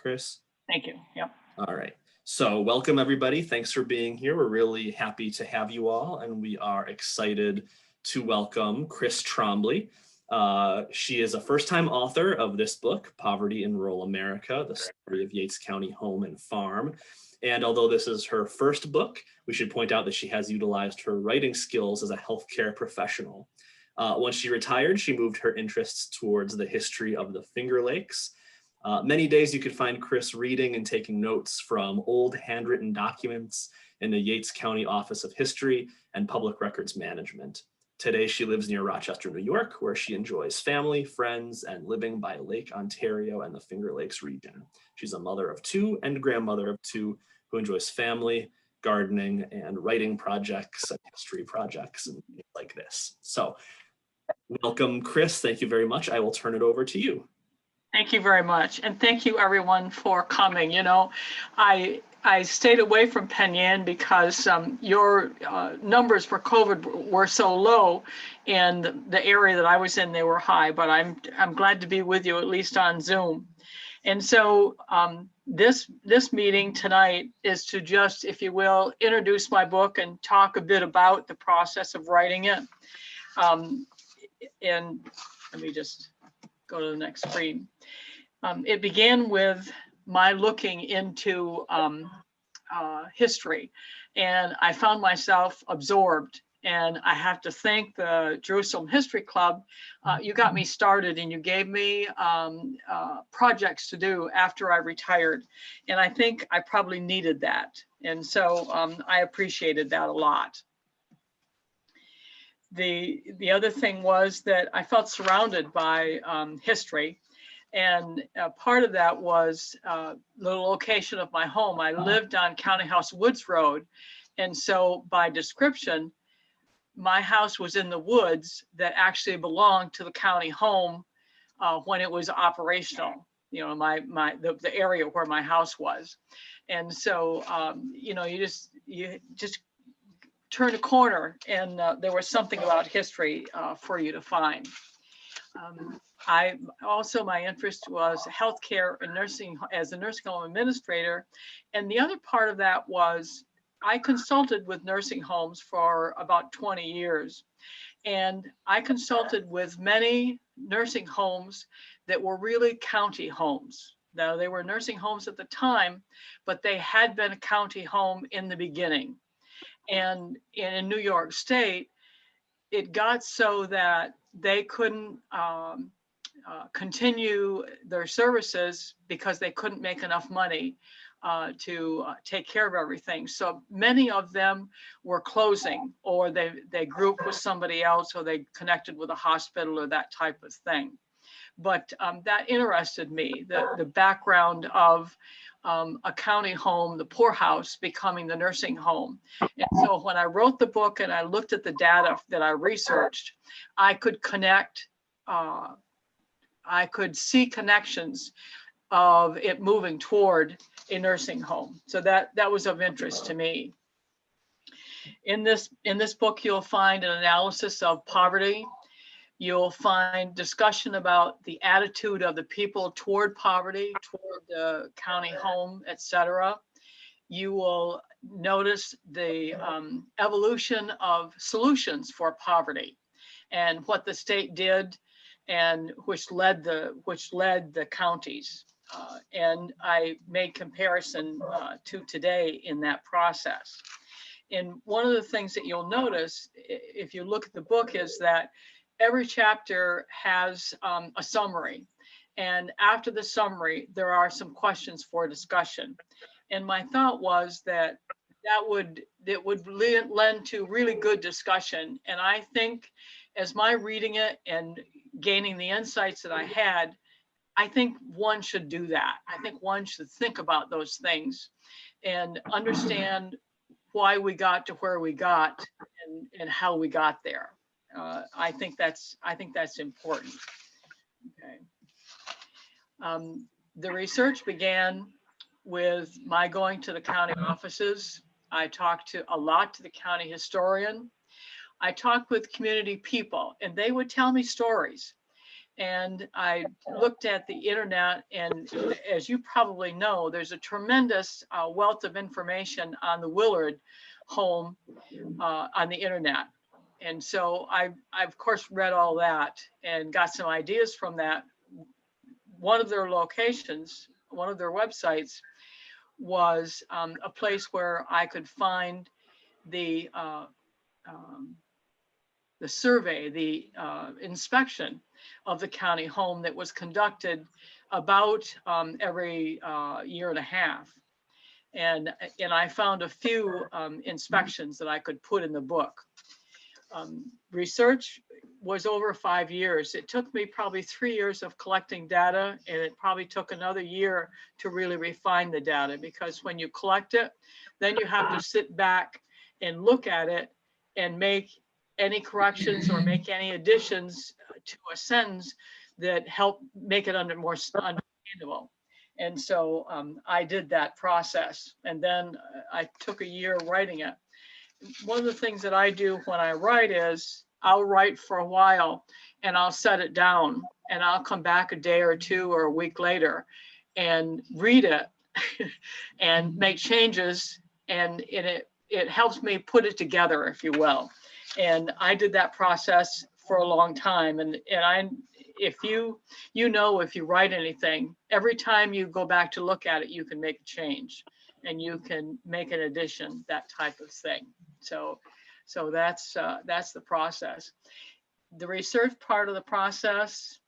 Chris? Thank you. Yep. All right. So welcome, everybody. Thanks for being here. We're really happy to have you all, and we are excited to welcome Chris Trombley. She is a first-time author of this book, Poverty in Rural America, the story of Yates County Home and Farm. And although this is her first book, we should point out that she has utilized her writing skills as a healthcare professional. Once she retired, she moved her interests towards the history of the Finger Lakes. Many days you could find Chris reading and taking notes from old handwritten documents in the Yates County Office of History and Public Records Management. Today she lives near Rochester, New York, where she enjoys family, friends, and living by Lake Ontario and the Finger Lakes region. She's a mother of two and grandmother of two who enjoys family, gardening, and writing projects and history projects and things like this. So welcome, Chris. Thank you very much. I will turn it over to you. Thank you very much. And thank you everyone for coming. You know, I stayed away from Penn Yan because your numbers for COVID were so low, and the area that I was in, they were high, but I'm glad to be with you, at least on Zoom. And so this meeting tonight is to just, if you will, introduce my book and talk a bit about the process of writing it. And let me just go to the next screen. It began with my looking into history, and I found myself absorbed. And I have to thank the Jerusalem History Club. You got me started, and you gave me projects to do after I retired. And I think I probably needed that. And so I appreciated that a lot. The other thing was that I felt surrounded by history. And part of that was the location of my home. I lived on County House Woods Road. And so by description, my house was in the woods that actually belonged to the county home when it was operational, you know, the area where my house was. And so, you know, you just turn a corner and there was something about history for you to find. My interest was healthcare and nursing as a nursing home administrator. And the other part of that was I consulted with nursing homes for about 20 years. And I consulted with many nursing homes that were really county homes. Now, they were nursing homes at the time, but they had been a county home in the beginning. And in New York State, it got so that they couldn't continue their services because they couldn't make enough money to take care of everything. So many of them were closing, or they grouped with somebody else, or they connected with a hospital or that type of thing. But that interested me, the background of a county home, the poorhouse becoming the nursing home. And so when I wrote the book and I looked at the data that I researched, I could connect, I could see connections of it moving toward a nursing home. So that was of interest to me. In this book, you'll find an analysis of poverty. You'll find discussion about the attitude of the people toward poverty, toward the county home, etc. You will notice the evolution of solutions for poverty and what the state did, and which led the counties. And I made comparison to today in that process. And one of the things that you'll notice if you look at the book is that every chapter has a summary. And after the summary, there are some questions for discussion. And my thought was that it would lend to really good discussion. And I think as my reading it and gaining the insights that I had, I think one should do that. I think one should think about those things and understand why we got to where we got and how we got there. I think that's important. Okay. The research began with my going to the county offices. I talked a lot to the county historian. I talked with community people, and they would tell me stories. and I looked at the internet, and as you probably know, there's a tremendous wealth of information on the Willard home on the internet. And so I of course read all that and got some ideas from that. One of their locations, one of their websites was a place where I could find the survey, the inspection of the county home that was conducted about every year and a half. And I found a few inspections that I could put in the book. Research was over 5 years. It took me probably 3 years of collecting data, and it probably took another year to really refine the data, because when you collect it, then you have to sit back and look at it and make any corrections or make any additions to a sentence that help make it more understandable. And so I did that process, and then I took a year writing it. One of the things that I do when I write is I'll write for a while and I'll set it down, and I'll come back a day or two or a week later and read it and make changes, and it helps me put it together, if you will. And I did that process for a long time. And if you write anything, every time you go back to look at it, you can make a change and you can make an addition, that type of thing. So that's the process. The research part of the process,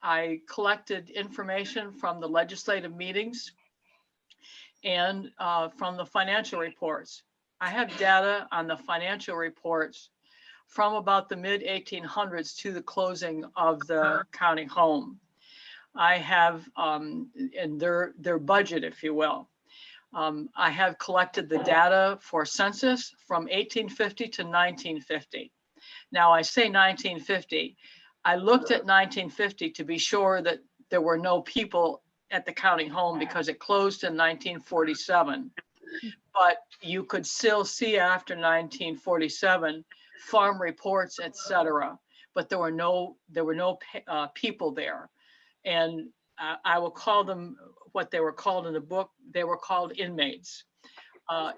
I collected information from the legislative meetings and from the financial reports. I have data on the financial reports from about the mid 1800s to the closing of the county home. I have in their budget, if you will. I have collected the data for census from 1850 to 1950. Now I say 1950. I looked at 1950 to be sure that there were no people at the county home, because it closed in 1947. But you could still see after 1947 farm reports, etc. But there were no people there, and I will call them what they were called in the book. They were called inmates,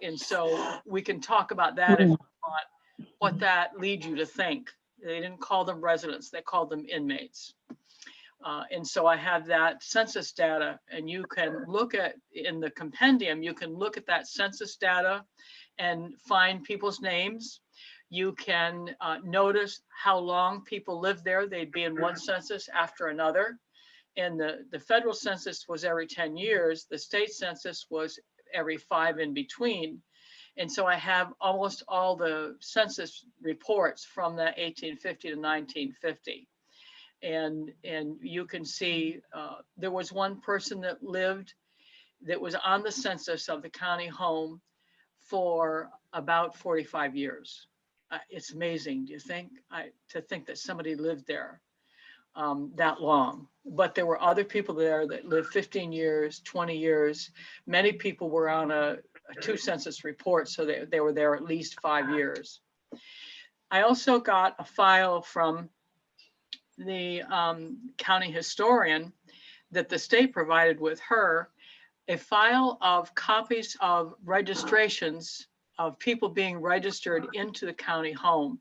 and so we can talk about that if you want, what that leads you to think. They didn't call them residents; they called them inmates. And so I have that census data, and you can look at in the compendium. You can look at that census data and find people's names. You can notice how long people lived there. They'd be in one census after another. And the federal census was every 10 years. The state census was every 5 in between. And so I have almost all the census reports from that 1850 to 1950. And you can see there was one person that was on the census of the county home for about 45 years. It's amazing, do you think? To think that somebody lived there that long. But there were other people there that lived 15 years, 20 years. Many people were on a 2 census report, so they were there at least 5 years. I also got a file from the county historian that the state provided with her, a file of copies of registrations of people being registered into the county home.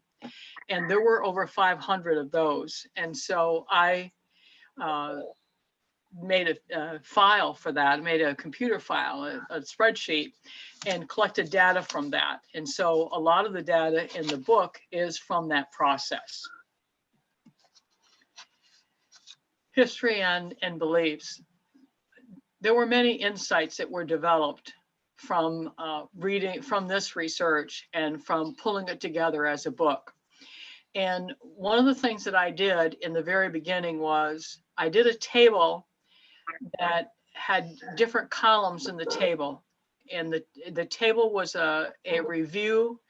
And there were over 500 of those. And so I made a file for that. I made a computer file, a spreadsheet, and collected data from that. And so a lot of the data in the book is from that process. History and beliefs. There were many insights that were developed from reading from this research and from pulling it together as a book. And one of the things that I did in the very beginning was I did a table that had different columns in the table. And the table was a review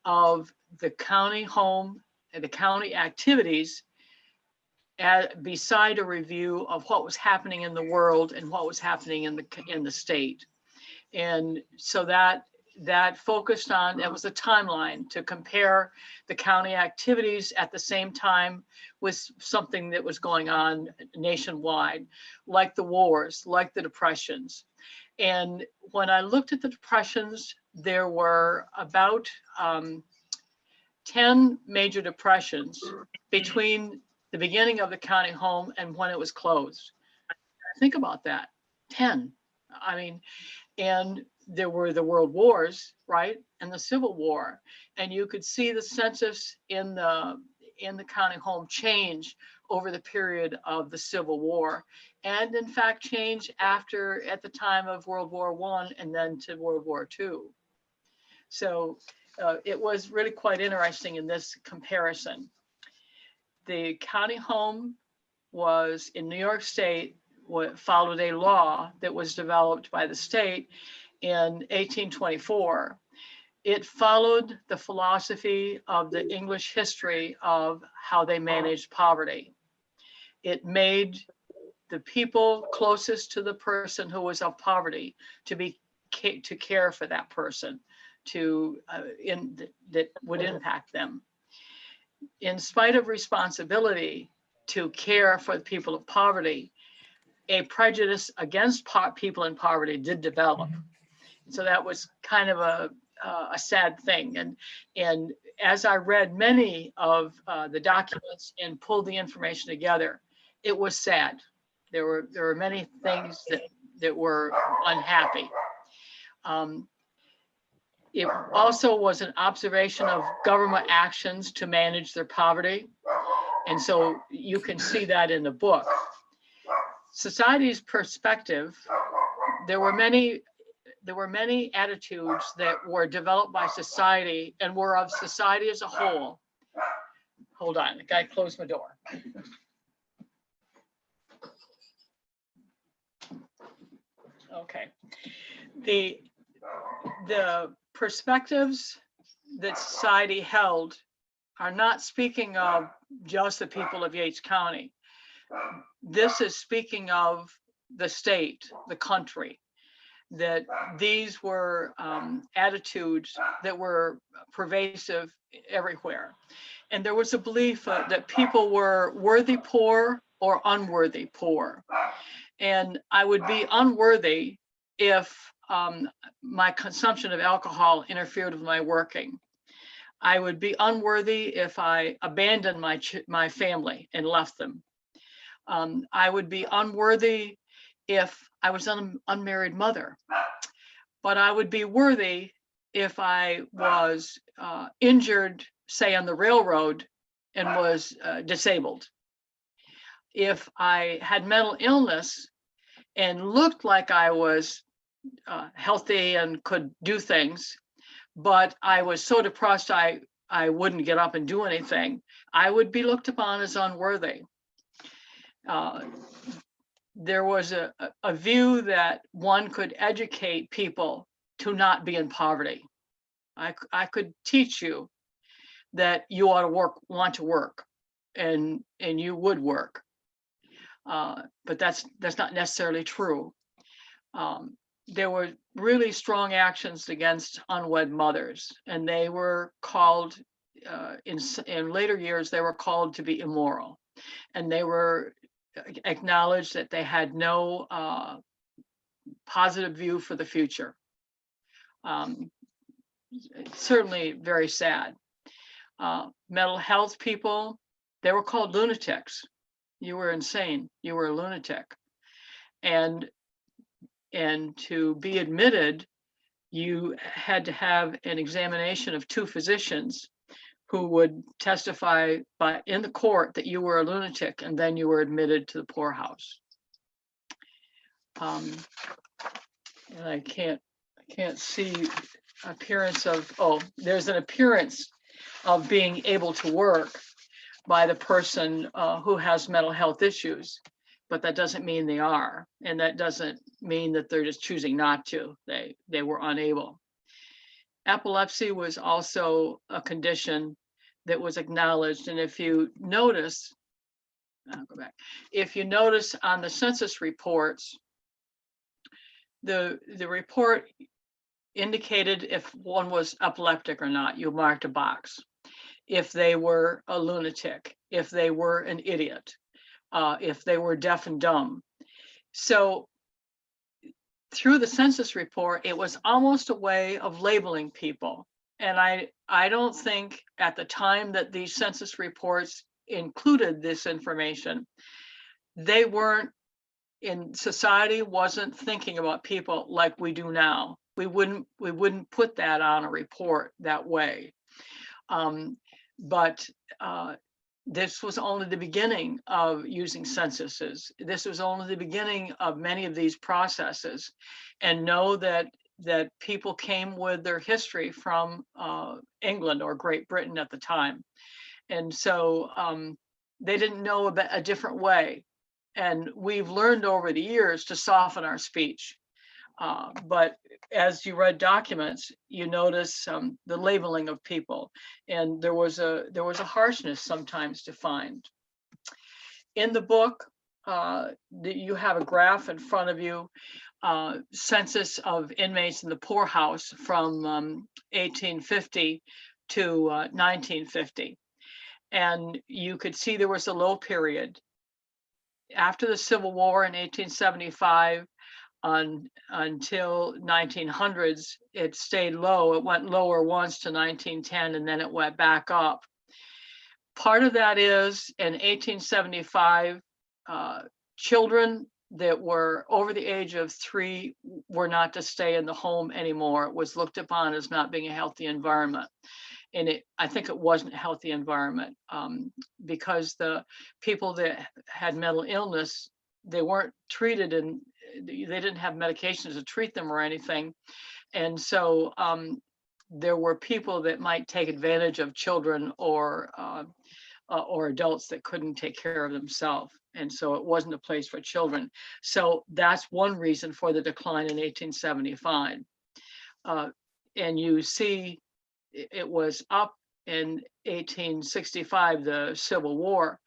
of the county home and the county activities beside a review of what was happening in the world and what was happening in the state. And so that that focused on, it was a timeline to compare the county activities at the same time with something that was going on nationwide, like the wars, like the depressions. And when I looked at the depressions, there were about 10 major depressions between the beginning of the county home and when it was closed. Think about that, 10. I mean, and there were the world wars, right? And the Civil War. And you could see the census in the county home change over the period of the Civil War. And in fact, change at the time of World War I and then to World War II. So it was really quite interesting in this comparison. The county home was in New York State, followed a law that was developed by the state in 1824. It followed the philosophy of the English history of how they managed poverty. It made the people closest to the person who was of poverty to care for that person, that would impact them. In spite of responsibility to care for the people of poverty, a prejudice against people in poverty did develop. So that was kind of a sad thing. And as I read many of the documents and pulled the information together, it was sad. There were many things that were unhappy. It also was an observation of government actions to manage their poverty. And so you can see that in the book. Society's perspective, there were many attitudes that were developed by society and were of society as a whole. Hold on, the guy closed my door. Okay. The perspectives that society held are not speaking of just the people of Yates County. This is speaking of the state, the country, that these were attitudes that were pervasive everywhere. And there was a belief that people were worthy poor or unworthy poor. And I would be unworthy if my consumption of alcohol interfered with my working. I would be unworthy if I abandoned my family and left them. I would be unworthy if I was an unmarried mother, but I would be worthy if I was injured, say on the railroad, and was disabled. If I had mental illness and looked like I was healthy and could do things, but I was so depressed I wouldn't get up and do anything, I would be looked upon as unworthy. There was a view that one could educate people to not be in poverty. I could teach you that you ought to want to work, and you would work. But that's not necessarily true. There were really strong actions against unwed mothers, and they were called, in later years, they were called to be immoral. And they were acknowledged that they had no positive view for the future. Certainly very sad. Mental health people, they were called lunatics. You were insane, you were a lunatic. And to be admitted, you had to have an examination of 2 physicians who would testify in the court that you were a lunatic, and then you were admitted to the poorhouse. And I can't see appearance of, there's an appearance of being able to work by the person who has mental health issues, but that doesn't mean they are. And that doesn't mean that they're just choosing not to. They were unable. Epilepsy was also a condition that was acknowledged. And if you notice, I'll go back. If you notice on the census reports, the report indicated if one was epileptic or not. You marked a box. If they were a lunatic, if they were an idiot, if they were deaf and dumb. So through the census report, it was almost a way of labeling people. And I don't think at the time that these census reports included this information, they weren't in society wasn't thinking about people like we do now. We wouldn't put that on a report that way. But this was only the beginning of using censuses. This was only the beginning of many of these processes. And know that people came with their history from England or Great Britain at the time. And so they didn't know about a different way. And we've learned over the years to soften our speech. But as you read documents, you notice the labeling of people, and there was a harshness sometimes to find. In the book, you have a graph in front of you, census of inmates in the poorhouse from 1850 to 1950, and you could see there was a low period. After the Civil War in 1875 until 1900s, it stayed low. It went lower once to 1910, and then it went back up. Part of that is in 1875, children that were over the age of 3 were not to stay in the home anymore. It was looked upon as not being a healthy environment. And I think it wasn't a healthy environment because the people that had mental illness, they weren't treated, and they didn't have medications to treat them or anything. And so there were people that might take advantage of children or adults that couldn't take care of themselves. And so it wasn't a place for children. So that's one reason for the decline in 1875. And you see it was up in 1865, the Civil War.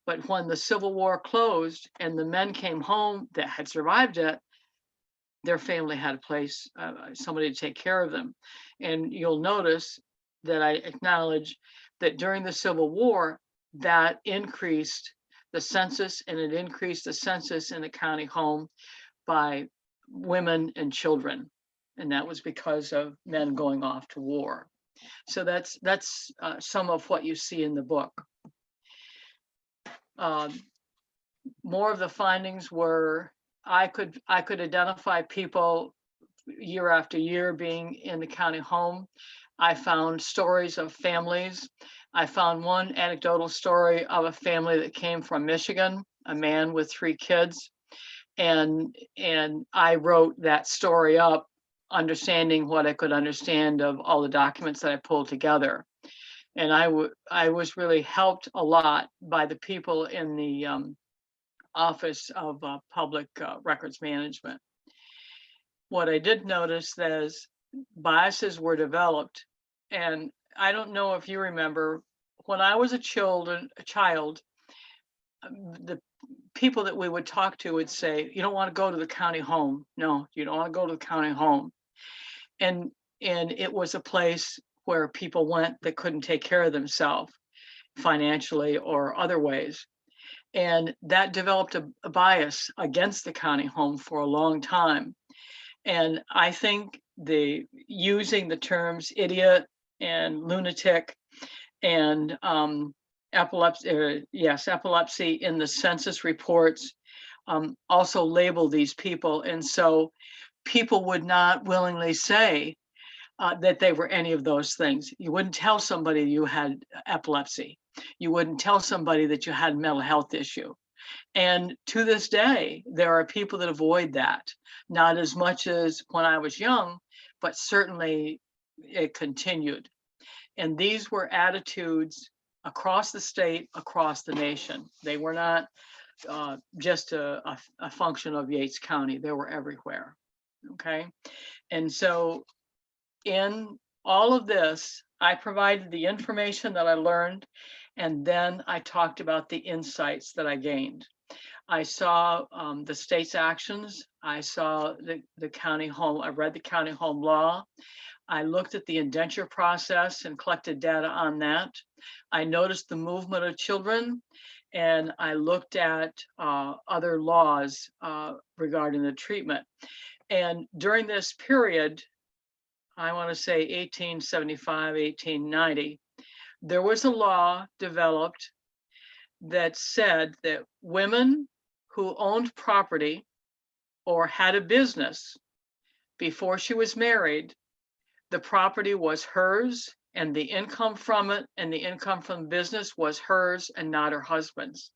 But when the Civil War closed and the men came home that had survived it, their family had a place, somebody to take care of them. And you'll notice that I acknowledge that during the Civil War, that increased the census, and it increased the census in the county home by women and children. And that was because of men going off to war. So that's some of what you see in the book. More of the findings were I could identify people year after year being in the county home. I found stories of families. I found one anecdotal story of a family that came from Michigan, a man with 3 kids. And I wrote that story up, understanding what I could understand of all the documents that I pulled together. And I was really helped a lot by the people in the Office of Public Records Management. What I did notice is biases were developed. And I don't know if you remember, when I was a child, the people that we would talk to would say, you don't want to go to the county home. No, you don't want to go to the county home. And it was a place where people went that couldn't take care of themselves financially or other ways. And that developed a bias against the county home for a long time. And I think using the terms idiot and lunatic and epilepsy in the census reports also label these people. And so people would not willingly say that they were any of those things. You wouldn't tell somebody you had epilepsy. You wouldn't tell somebody that you had a mental health issue. And to this day, there are people that avoid that. Not as much as when I was young, but certainly it continued. And these were attitudes across the state, across the nation. They were not just a function of Yates County. They were everywhere. Okay. And so in all of this, I provided the information that I learned, and then I talked about the insights that I gained. I saw the state's actions. I saw the county home. I read the county home law. I looked at the indenture process and collected data on that. I noticed the movement of children, and I looked at other laws regarding the treatment. And during this period, I want to say 1875, 1890, there was a law developed that said that women who owned property or had a business before she was married, the property was hers and the income from it and the income from the business was hers and not her husband's.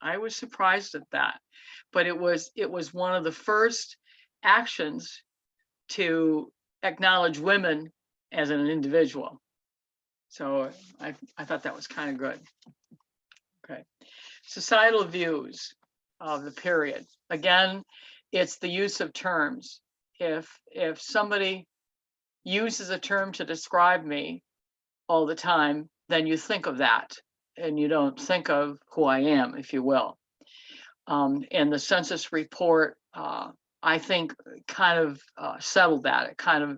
I was surprised at that, but it was one of the first actions to acknowledge women as an individual. So I thought that was kind of good. Okay. Societal views of the period. Again, it's the use of terms. If somebody uses a term to describe me all the time, then you think of that and you don't think of who I am, if you will. And the census report, I think, kind of settled that.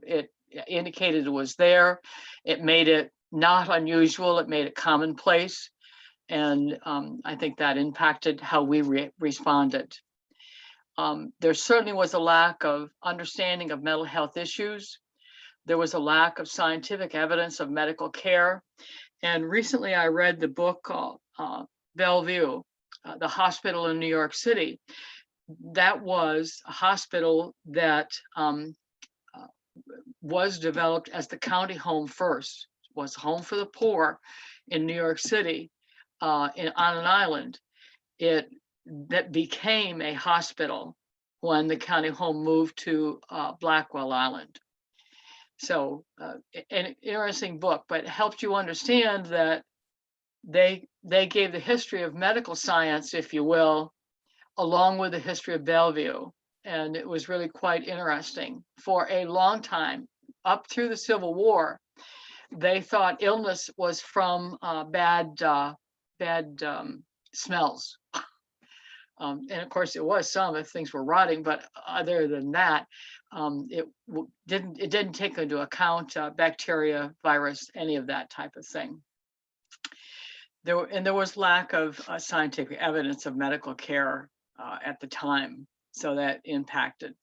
It indicated it was there. It made it not unusual. It made it commonplace. And I think that impacted how we responded. There certainly was a lack of understanding of mental health issues. There was a lack of scientific evidence of medical care. And recently I read the book called Bellevue, the hospital in New York City. That was a hospital that was developed as the county home first. It was home for the poor in New York City on an island. That became a hospital when the county home moved to Blackwell Island. So an interesting book, but it helped you understand that they gave the history of medical science, if you will, along with the history of Bellevue. And it was really quite interesting. For a long time, up through the Civil War, they thought illness was from bad smells. And of course it was some if things were rotting, but other than that, it didn't take into account bacteria, virus, any of that type of thing. There was lack of scientific evidence of medical care at the time, so that impacted.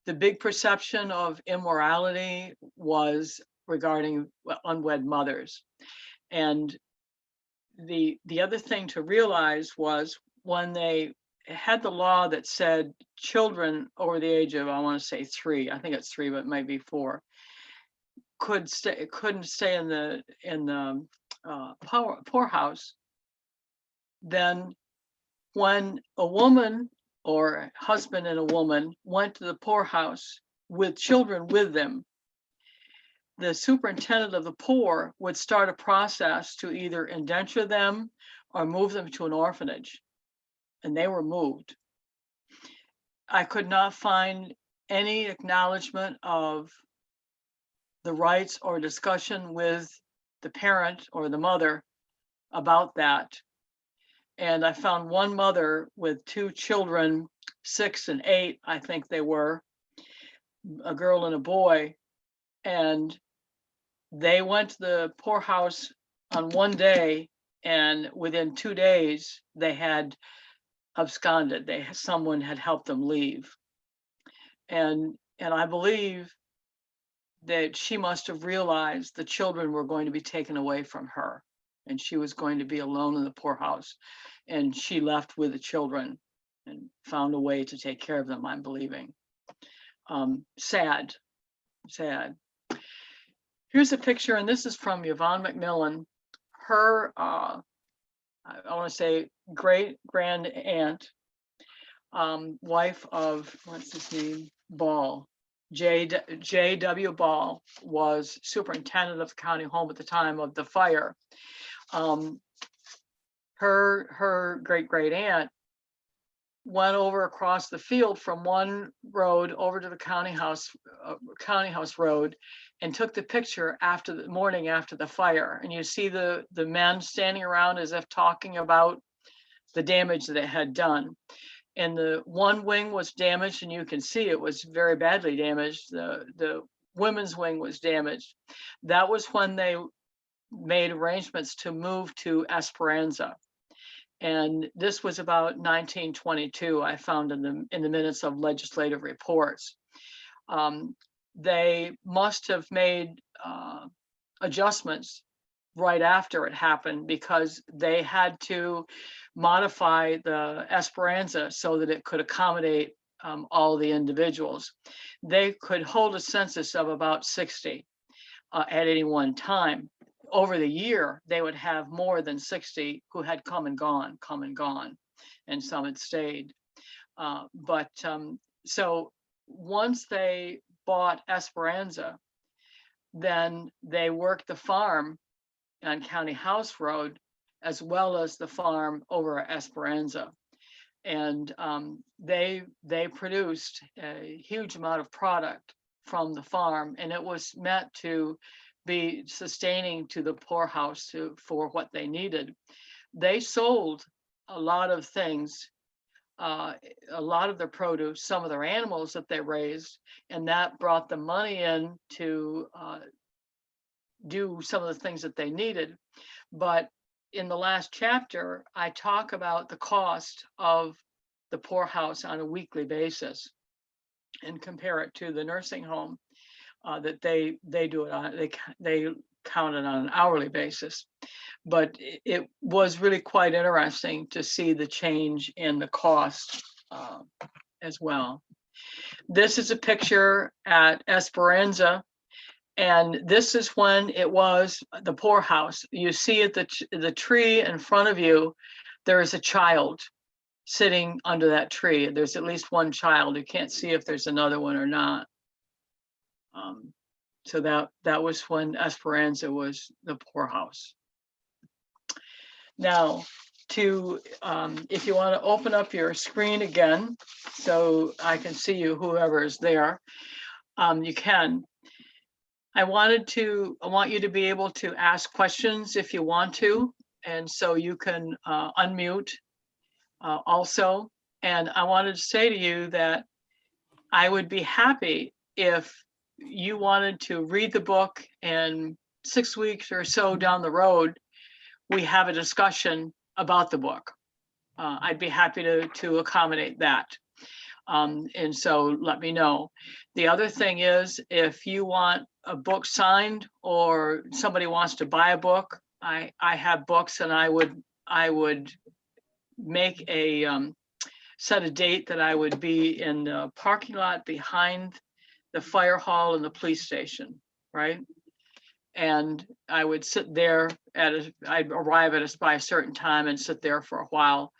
The big perception of immorality was regarding unwed mothers. And the other thing to realize was when they had the law that said children over the age of, I want to say 3, I think it's 3, but it might be 4, couldn't stay in the poorhouse, then when a woman or a husband and a woman went to the poorhouse with children with them, the superintendent of the poor would start a process to either indenture them or move them to an orphanage. And they were moved. I could not find any acknowledgement of the rights or discussion with the parent or the mother about that. And I found one mother with 2 children, 6 and 8, I think they were, a girl and a boy. And they went to the poorhouse on one day, and within 2 days, they had absconded. Someone had helped them leave. And I believe that she must have realized the children were going to be taken away from her, and she was going to be alone in the poorhouse. And she left with the children and found a way to take care of them, I'm believing. Sad. Here's a picture, and this is from Yvonne McMillan. Her, I want to say, great grand aunt, wife of, what's his name? Ball. J.W. Ball was superintendent of the county home at the time of the fire. Her great aunt went over across the field from one road over to the county house road, and took the picture after the morning after the fire. And you see the men standing around as if talking about the damage that it had done. And the one wing was damaged, and you can see it was very badly damaged. The women's wing was damaged. That was when they made arrangements to move to Esperanza. And this was about 1922, I found in the minutes of legislative reports. They must have made adjustments right after it happened, because they had to modify the Esperanza so that it could accommodate all the individuals. They could hold a census of about 60 at any one time. Over the year, they would have more than 60 who had come and gone, and some had stayed. So once they bought Esperanza, then they worked the farm on County House Road, as well as the farm over at Esperanza. And they produced a huge amount of product from the farm, and it was meant to be sustaining to the poorhouse for what they needed. They sold a lot of things, a lot of their produce, some of their animals that they raised, and that brought the money in to do some of the things that they needed. But in the last chapter, I talk about the cost of the poorhouse on a weekly basis and compare it to the nursing home that they do it on. They count it on an hourly basis. But it was really quite interesting to see the change in the cost as well. This is a picture at Esperanza. And this is when it was the poorhouse. You see at the tree in front of you, there is a child sitting under that tree. There's at least one child. You can't see if there's another one or not. So that was when Esperanza was the poorhouse. Now, if you want to open up your screen again, so I can see you, whoever is there, you can. I want you to be able to ask questions if you want to, and so you can unmute also. And I wanted to say to you that I would be happy if you wanted to read the book, and 6 weeks or so down the road, we have a discussion about the book. I'd be happy to accommodate that. And so let me know. The other thing is, if you want a book signed or somebody wants to buy a book, I have books, and I would make a set a date that I would be in the parking lot behind the fire hall and the police station, right? And I would sit there I'd arrive by a certain time and sit there for a while.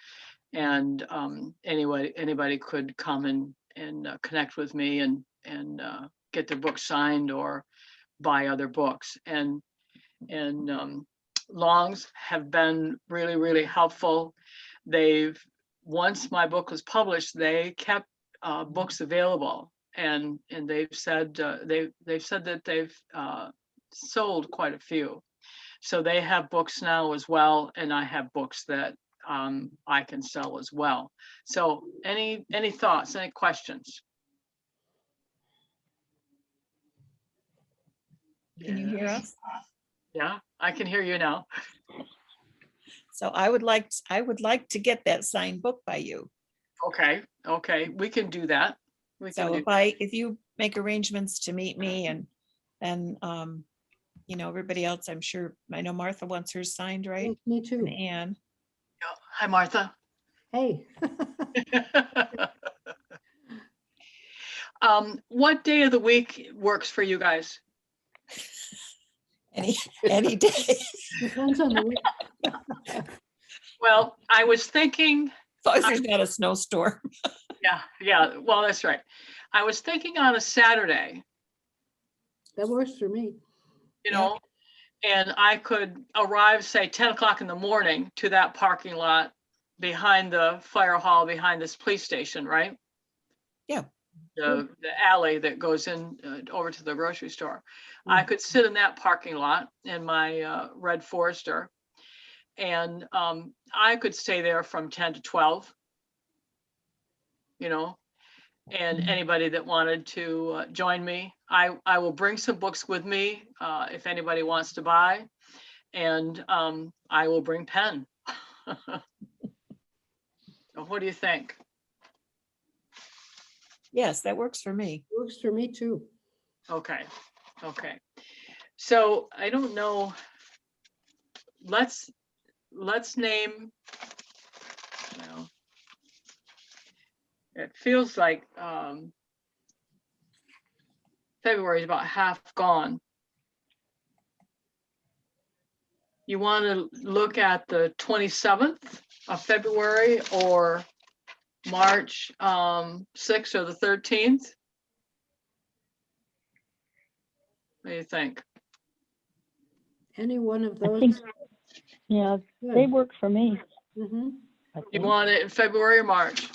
And anybody could come and connect with me and get their book signed or buy other books. And Longs have been really, really helpful. Once my book was published, they kept books available, and they've said that they've sold quite a few. So they have books now as well, and I have books that I can sell as well. So any thoughts, any questions? Can you hear us? Yeah, I can hear you now. So I would like to get that signed book by you. Okay, we can do that. So if you make arrangements to meet me, and then everybody else, I'm sure, I know Martha wants hers signed, right? Me too. And Anne. Hi, Martha. Hey. What day of the week works for you guys? Any day. Depends on the week. Well, I was thinking. As long as there's not a snowstorm. Yeah. Well, that's right. I was thinking on a Saturday. That works for me. And I could arrive, say, 10 o'clock in the morning to that parking lot behind the fire hall, behind this police station, right? Yeah. The alley that goes in over to the grocery store. I could sit in that parking lot in my red Forester And I could stay there from 10 to 12, you know, and anybody that wanted to join me. I will bring some books with me if anybody wants to buy, and I will bring pen. What do you think? Yes, that works for me. Works for me too. Okay, okay. So I don't know. Let's name, well, it feels like February is about half gone. You want to look at the 27th of February or March 6th or the 13th? What do you think? Any one of I those. think, yeah, they Good. work for me. Mhm. I You think. want it in February or March?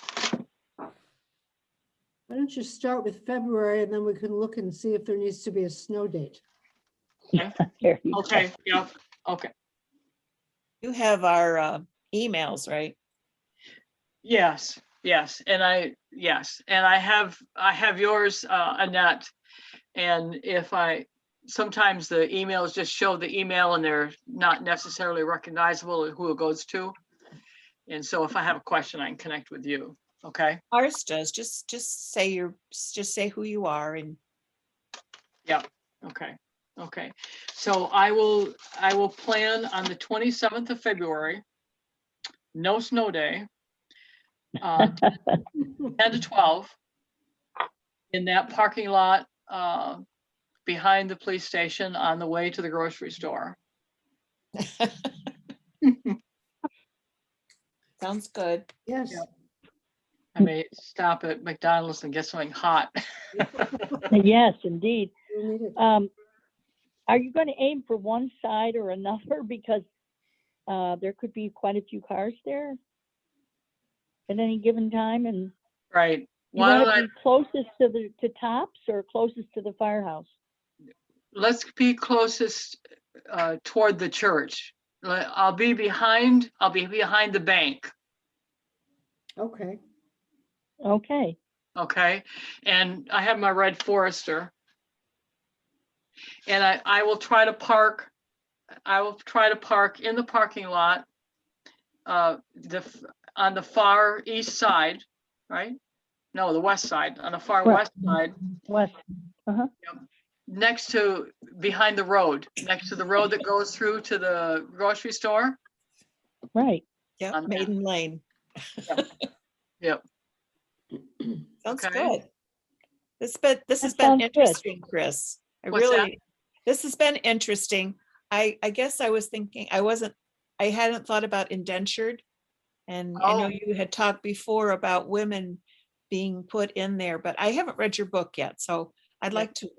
Why don't you start with February and then we can look and see if there needs to be a snow date. There you go. Okay, yeah, okay. You have our emails, right? Yes, yes, and I have yours, Annette. And sometimes the emails just show the email and they're not necessarily recognizable who it goes to. And so if I have a question, I can connect with you. Okay, Ours does. Just say who you are and okay, okay. So I will plan on the 27th of February. No snow day. 10 to 12 in that parking lot behind the police station on the way to the grocery store. sounds good. Yes. Yeah. I may stop at McDonald's and get something hot. Yes, indeed. We'll need it. Are you going to aim for one side or another? Because there could be quite a few cars there at any given time. And Right. you Why want don't to be closest to Tops or closest to the firehouse? let's be closest toward the church. I'll be behind the bank. Okay. Okay. Okay. And I have my red Forester. And I will try to park in the parking lot on the far east side, right? No, the west side, on the far Right. west side, West. behind the road, next to the road that goes through to the grocery store. Right. Yeah, On that. Maiden Lane. Yep. Sounds Okay. good. This has That been sounds good. interesting, Chris. What's that? This has been interesting. I guess I was thinking, I hadn't thought about indentured. And I know Oh. you had talked before about women being put in there, but I haven't read your book yet. So I'd Yeah. like to,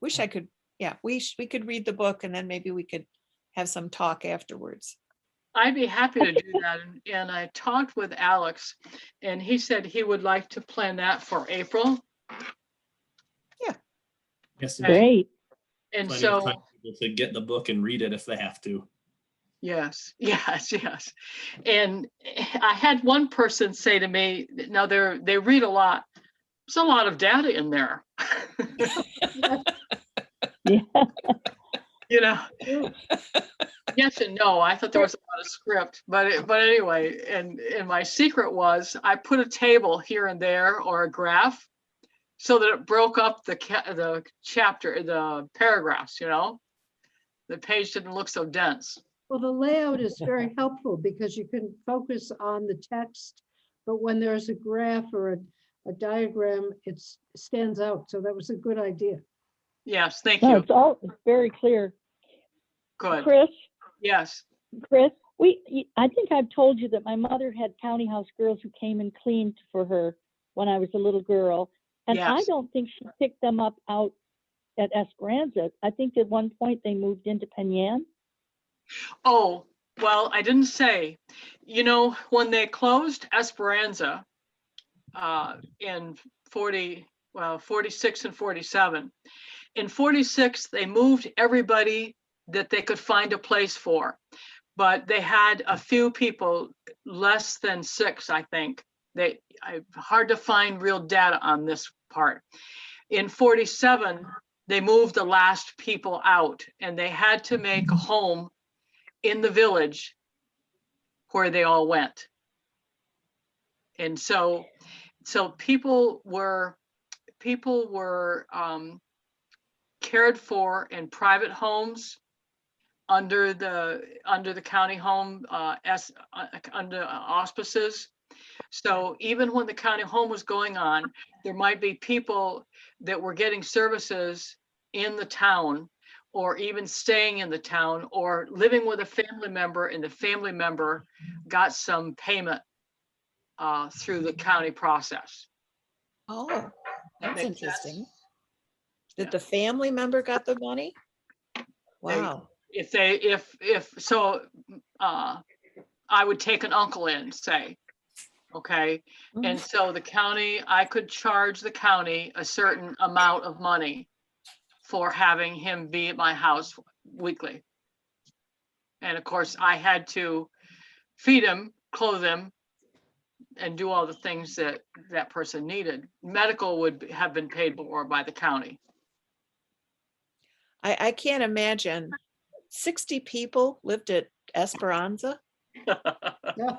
wish I could, yeah, we could read the book and then maybe we could have some talk afterwards. I'd be happy to do that. And I talked with Alex and he said he would like to plan that for April. Yes, Okay. Great. And plenty of so, time for people to get the book and read it if they have to. yes. And I had one person say to me, now they read a lot. There's a lot of data in there. Yeah. You know, True. yes and no. I thought there was a lot of script, but anyway, and my secret was I put a table here and there or a graph so that it broke up the chapter, the paragraphs, you know, the page didn't look so dense. Well, the layout is very helpful because you can focus on the text, but when there's a graph or a diagram, it stands out. So that was a good idea. Yes, thank No, you. it's very clear. Good. Chris, Yes. I think I've told you that my mother had county house girls who came and cleaned for her when I was a little girl. And I Yes. don't think she picked them up out at Esperanza. I think at one point they moved into Penyan. Oh, well, I didn't say, you know, when they closed Esperanza in 46 and 47, in 46, they moved everybody that they could find a place for. but they had a few people, less than 6, I think. Hard to find real data on this part. In 47, they moved the last people out, and they had to make a home in the village where they all went. And so people were cared for in private homes under the county home under auspices. So even when the county home was going on, there might be people that were getting services in the town, or even staying in the town, or living with a family member, and the family member got some payment through the county process. Oh, That that's makes interesting. sense? That Yeah. the family member got the money? Wow. I would take an uncle in, say, okay, and so the county, I could charge the county a certain amount of money for having him be at my house weekly. And of course, I had to feed him, clothe him, and do all the things that that person needed. Medical would have been paid for by the county. I can't imagine 60 people lived at Esperanza. Yeah.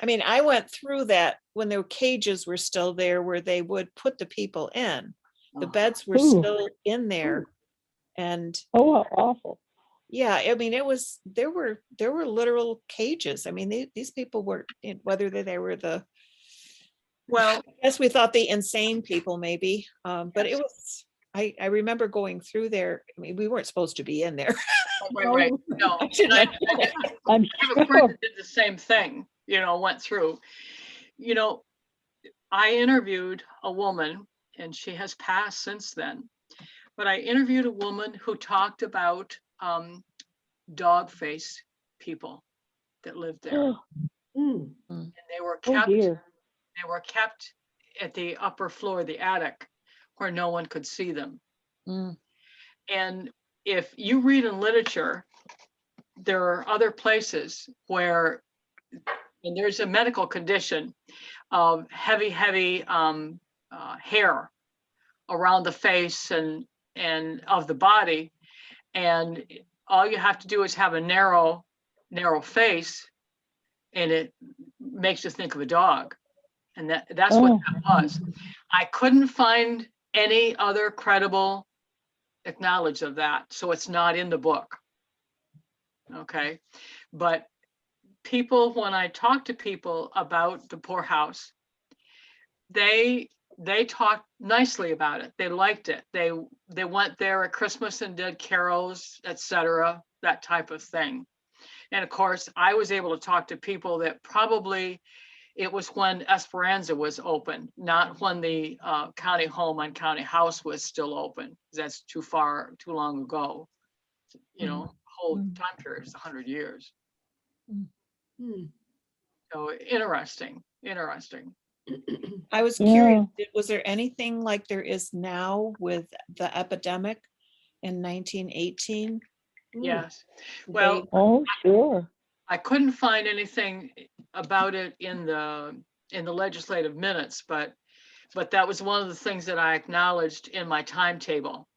I mean, I went through that when the cages were still there, where they would put the people in. The beds were Ooh. still in there. And Oh, how awful. yeah, I mean, there were literal cages. I mean, these people were, whether they were Well, I guess we thought the insane people maybe, but it Yes. was, I remember going through there. I mean, we weren't supposed to be in there. right, no. I shouldn't I- have- I'm I have a friend sure. that did the same thing, went through. I interviewed a woman, and she has passed since then, but I interviewed a woman who talked about dog face people that lived there. Mm. And they were Oh kept dear. at the upper floor, the attic, where no one could see them. Mm, And if you read in literature, there are other places where, and there's a medical condition of heavy hair around the face and of the body, and all you have to do is have a narrow face, and it makes you think of a dog. And that's what Oh. that was. I couldn't find any other credible acknowledge of that, so it's not in the book. Okay, but people, when I talk to people about the poorhouse, they talked nicely about it. They liked it. They went there at Christmas and did carols, etc., that type of thing. And of course, I was able to talk to people that probably it was when Esperanza was open, not when the county home and county house was still open. That's too long ago. Whole time period is 100 years. Mm. So interesting. I was Yeah. curious, was there anything like there is now with the epidemic in 1918? Yes. Did Well, Oh, sure. I couldn't find anything about it in the legislative minutes, but that was one of the things that I acknowledged in my timetable.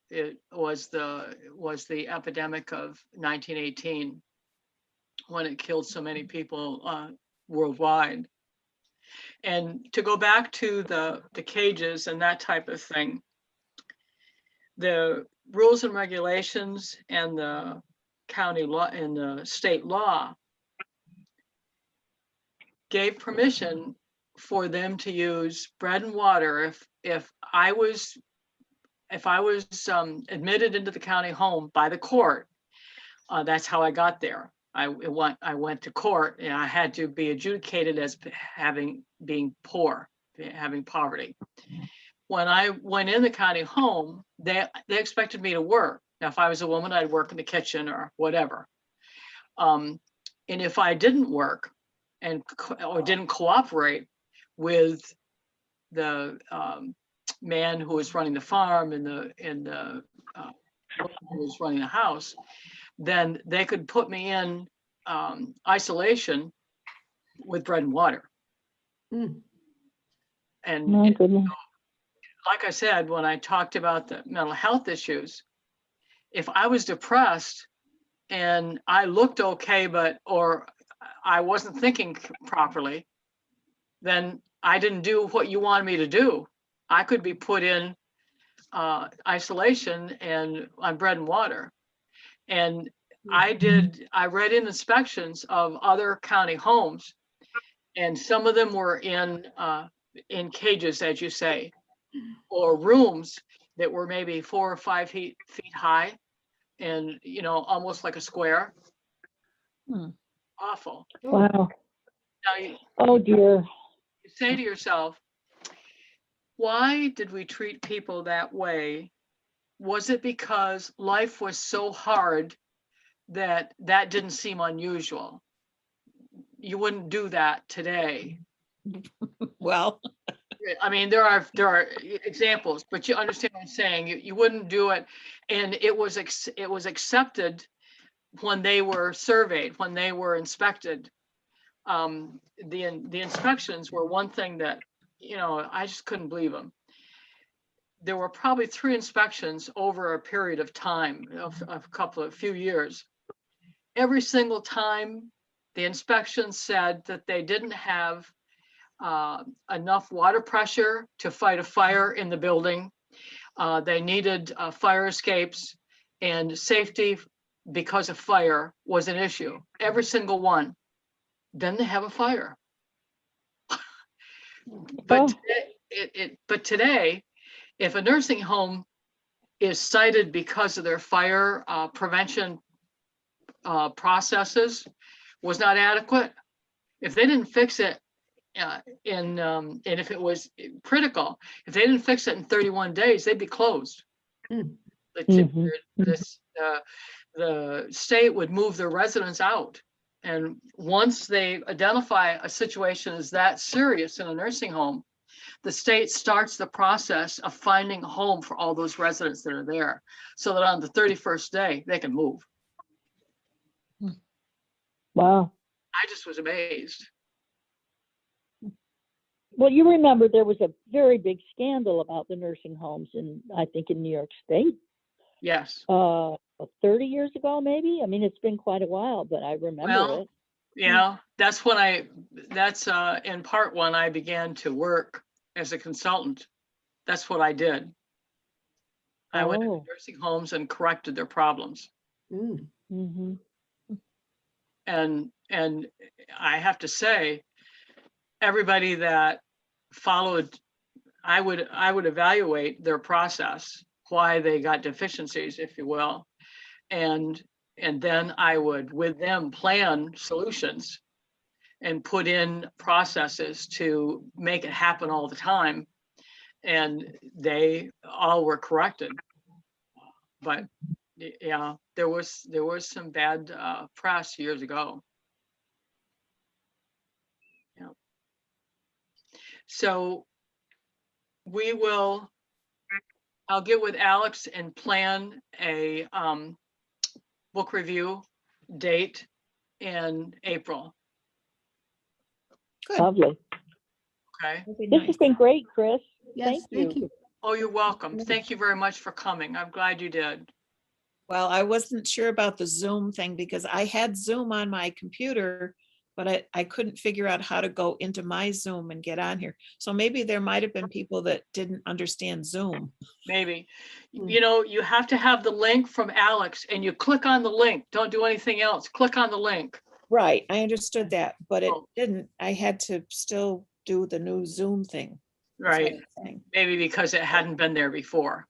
It was the epidemic of 1918, when it killed so many people worldwide. And to go back to the cages and that type of thing, the rules and regulations and the county law and the state law gave permission for them to use bread and water. If I was admitted into the county home by the court, that's how I got there. I went to court, and I had to be adjudicated as being poor, having poverty. When I went in the county home, they expected me to work. Now, if I was a woman, I'd work in the kitchen or whatever. And if I didn't work or didn't cooperate with the man who was running the farm and the who was running the house, then they could put me in isolation with bread and water. Mm. And My goodness. like I said, when I talked about the mental health issues, if I was depressed and I looked okay, or I wasn't thinking properly, then I didn't do what you wanted me to do. I could be put in isolation and on bread and water. And I read in inspections of other county homes, and some of them were in cages, as you say, or rooms that were maybe 4 or 5 feet high, and almost like a square. Hmm. Awful. Wow. Now you Oh dear. say to yourself, why did we treat people that way? Was it because life was so hard that didn't seem unusual? You wouldn't do that today. Well, I mean, there are examples, but you understand what I'm saying. You wouldn't do it, and it was accepted when they were surveyed, when they were inspected. The inspections were one thing that I just couldn't believe them. There were probably 3 inspections over a period of time of a few years. Every single time, the inspection said that they didn't have enough water pressure to fight a fire in the building. They needed fire escapes, and safety because of fire was an issue. Every single one. Then they have a fire. But today, if a nursing home is cited because of their fire prevention processes was not adequate, if they didn't fix it and if it was critical, if they didn't fix it in 31 days, they'd be closed. Mm. The state would move their residents out. And once they identify a situation as that serious in a nursing home, the state starts the process of finding a home for all those residents that are there, so that on the 31st day, they can move. Wow. I just was amazed. Well, you remember there was a very big scandal about the nursing homes I think in New York State, Yes. 30 years ago, maybe. I mean, it's been quite a while, but I remember it. Yeah, that's in part when I began to work as a consultant. That's what I did. I went into nursing homes and corrected their problems. Mm. Mm-hmm. And I have to say, everybody that followed, I would evaluate their process, why they got deficiencies, if you will, and then I would, with them, plan solutions and put in processes to make it happen all the time. And they all were corrected. But yeah, there was some bad press years ago. Yeah. So I'll get with Alex and plan a book review date in April. good. Lovely. Okay. That'd be This nice. has been great, Chris. Yes, thank you. Oh, you're welcome. Thank you very much for coming. I'm glad you did. Well, I wasn't sure about the Zoom thing because I had Zoom on my computer, but I couldn't figure out how to go into my Zoom and get on here. So maybe there might have been people that didn't understand Zoom. Maybe. Hmm. You have to have the link from Alex, and you click on the link. Don't do anything else. Click on the link. Right, I understood that, but it Oh. didn't. I had to still do the new Zoom thing. That's what Right. I'm saying. Maybe because it hadn't been there before.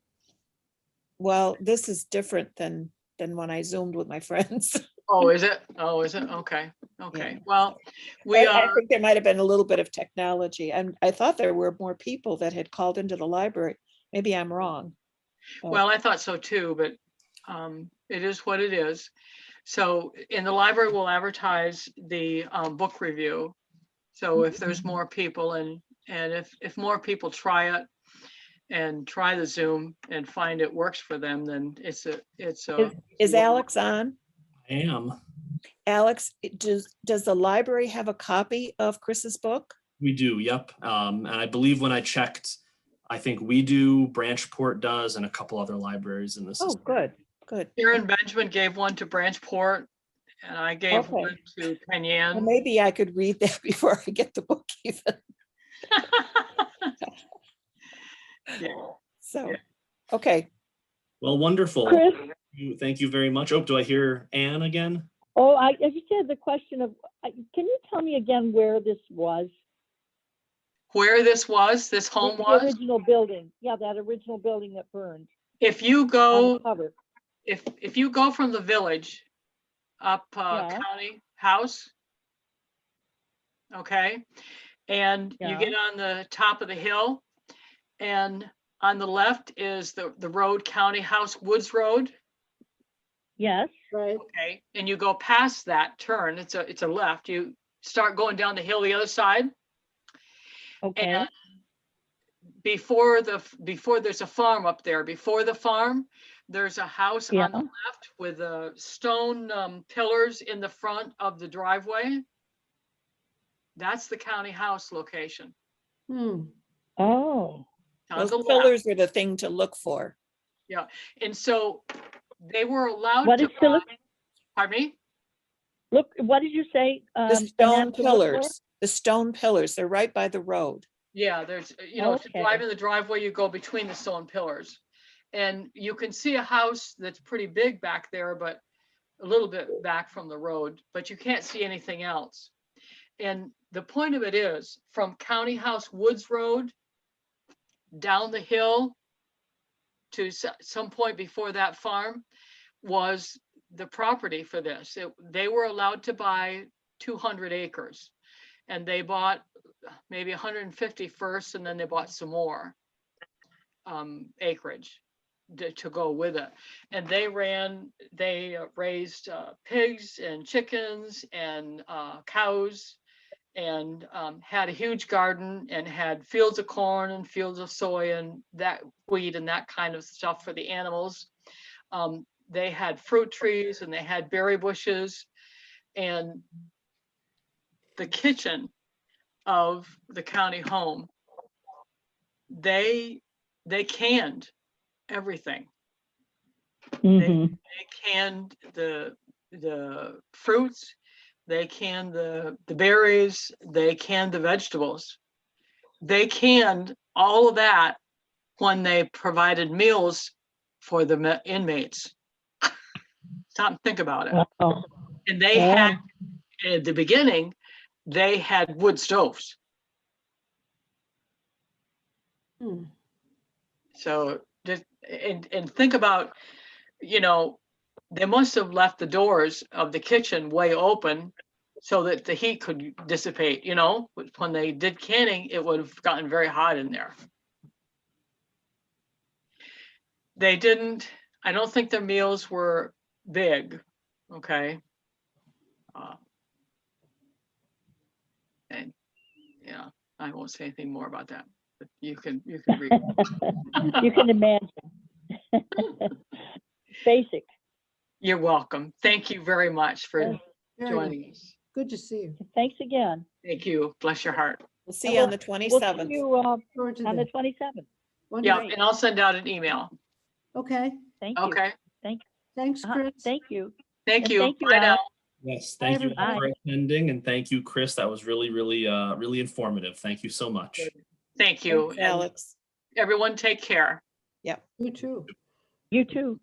Well, this is different than when I Zoomed with my friends. Oh, is it? Oh, is it? Okay. Okay. Yeah. Well, I think there might have been a little bit of technology, and I thought there were more people that had called into the library. Maybe I'm wrong. well, I thought so too, but it is what it is. So in the library, we'll advertise the book review. So if there's more people and if more people try it and try the Zoom and find it works for them, then it's a Is Alex on? am. Alex, does the library have a copy of Chris's book? We do, yep. And I believe when I checked, I think we do, Branchport does, and a couple other libraries in the Oh, system. good, good. Karen Benjamin gave one to Branchport, and I gave Okay. one to Well, Penyan. maybe I could read that before I get the book even. Yeah. So, Yeah. okay. Well, wonderful. Chris, Thank you very much. Oh, do I hear Anne again? oh, I just had the question of, can you tell me again where this was? Where this home The was, original building. Yeah, that original building that burned if you on go, the cover. if you go from the village up Yeah. County House, okay, and you Yeah. get on the top of the hill, and on the left is the road, County House Woods Road, Yes. Right, okay, and you go past that turn, it's a left, you start going down the hill the other side, Okay. and before there's a farm up there, before the farm, there's a house Yeah. on the left with stone pillars in the front of the driveway. That's the county house location. hmm, Oh, On Those the left. pillars are the thing to look for. And so they were allowed what to is Philip? buy, pardon me? Look, what did you say? The Annette, stone to look for? pillars, the stone pillars, they're right by the road. Yeah, there's, if you Okay. drive in the driveway, you go between the stone pillars. And you can see a house that's pretty big back there, but a little bit back from the road, but you can't see anything else. And the point of it is, from County House Woods Road down the hill to some point before that farm was the property for this. They were allowed to buy 200 acres, and they bought maybe 150 first, and then they bought some more acreage to go with it. And they raised pigs and chickens and cows, and had a huge garden, and had fields of corn and fields of soy and that wheat and that kind of stuff for the animals. They had fruit trees, and they had berry bushes, and the kitchen of the county home, they canned everything. Mhm. They canned the fruits, they canned the berries, they canned the vegetables. They canned all of that when they provided meals for the inmates. Stop and think about it. Wow. And they Yeah. had, at the beginning, they had wood stoves. hmm. So just, and think about, they must have left the doors of the kitchen way open so that the heat could dissipate, when they did canning, it would have gotten very hot in there. They didn't, I don't think their meals were big, okay? And yeah, I won't say anything more about that, but you can read. You can imagine. Basic. You're welcome. Thank you very much for Yeah. Very joining nice. us. Good to see you. Thanks again. Thank you. Bless your heart. We'll see you on the We'll see 27th. you Forward to on the that. 27th. Yeah, Wonderful. and I'll send out an email. Okay, Thank you. Okay. thanks, Chris. Thank you. Thank And you. thank you, Bye now. Alex. Yes, Bye, thank you all everybody. for attending, and thank you, Chris. That was really, really, really informative. Thank you so much. Thank you. Thanks, And Alex. everyone take care. You too. You too.